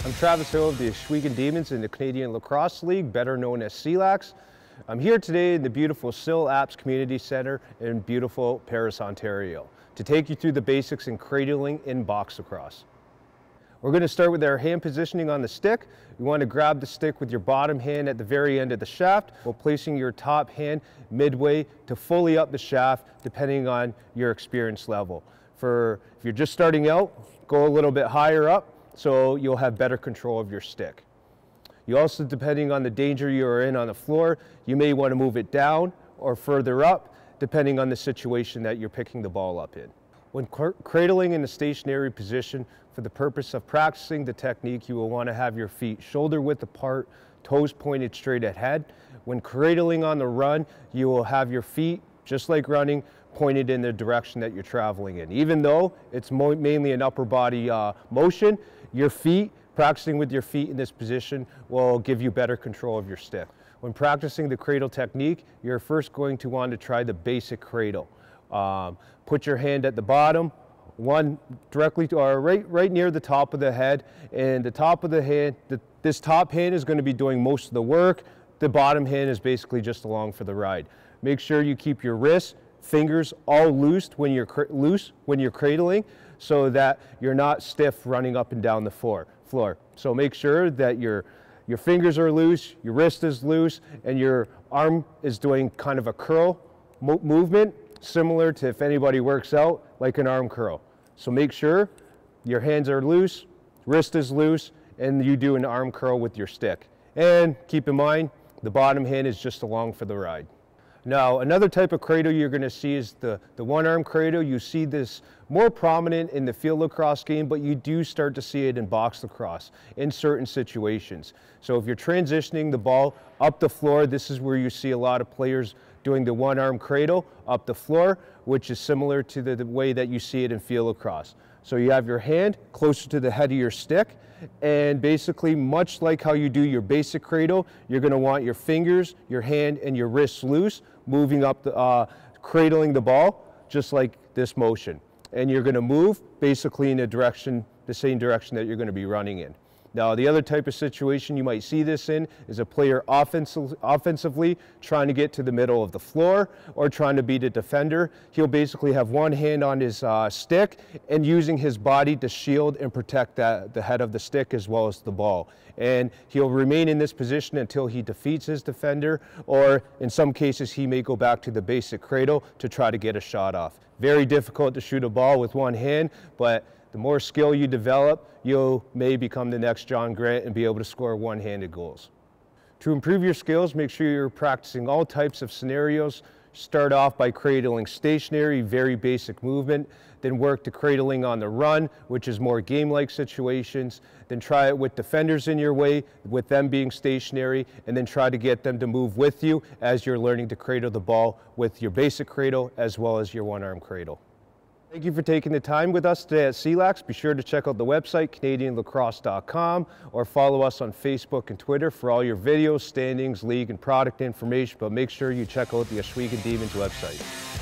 I'm Travis Hill of the Ohsweken Demons in the Canadian Lacrosse League, better known as CLax. I'm here today in the beautiful CLax Community Centre in beautiful Paris, Ontario, to take you through the basics in cradling in box lacrosse. We're going to start with our hand positioning on the stick. You want to grab the stick with your bottom hand at the very end of the shaft, while placing your top hand midway to fully up the shaft, depending on your experience level. If you're just starting out, go a little bit higher up, so you'll have better control of your stick. You also, depending on the danger you're in on the floor, you may want to move it down or further up, depending on the situation that you're picking the ball up in. When cradling in a stationary position, for the purpose of practicing the technique, you will want to have your feet shoulder width apart, toes pointed straight ahead. When cradling on the run, you will have your feet, just like running, pointed in the direction that you're traveling in. Even though it's mainly an upper body motion, your feet, practicing with your feet in this position will give you better control of your stick. When practicing the cradle technique, you're first going to want to try the basic cradle. Put your hand at the bottom, one directly to, or right near the top of the head, and the top of the hand, this top hand is going to be doing most of the work. The bottom hand is basically just along for the ride. Make sure you keep your wrists, fingers all loose when you're cradling, so that you're not stiff running up and down the floor. So make sure that your fingers are loose, your wrist is loose, and your arm is doing kind of a curl movement, similar to, if anybody works out, like an arm curl. So make sure your hands are loose, wrist is loose, and you do an arm curl with your stick. And keep in mind, the bottom hand is just along for the ride. Now, another type of cradle you're going to see is the one-arm cradle. You see this more prominent in the field lacrosse game, but you do start to see it in box lacrosse in certain situations. So if you're transitioning the ball up the floor, this is where you see a lot of players doing the one-arm cradle up the floor, which is similar to the way that you see it in field lacrosse. So you have your hand closer to the head of your stick, and basically, much like how you do your basic cradle, you're going to want your fingers, your hand, and your wrists loose, moving up, cradling the ball, just like this motion. And you're going to move basically in the same direction that you're going to be running in. Now, the other type of situation you might see this in is a player offensively trying to get to the middle of the floor or trying to beat a defender. He'll basically have one hand on his stick and using his body to shield and protect the head of the stick as well as the ball. And he'll remain in this position until he defeats his defender, or in some cases he may go back to the basic cradle to try to get a shot off. Very difficult to shoot a ball with one hand, but the more skill you develop, you may become the next John Grant and be able to score one-handed goals. To improve your skills, make sure you're practicing all types of scenarios. Start off by cradling stationary, very basic movement, then work to cradling on the run, which is more game-like situations. Then try it with defenders in your way, with them being stationary, and then try to get them to move with you as you're learning to cradle the ball with your basic cradle as well as your one-arm cradle. Thank you for taking the time with us today at CLax. Be sure to check out the website, CanadianLacrosse.com, or follow us on Facebook and Twitter for all your videos, standings, league, and product information. But make sure you check out the Ohsweken Demons website.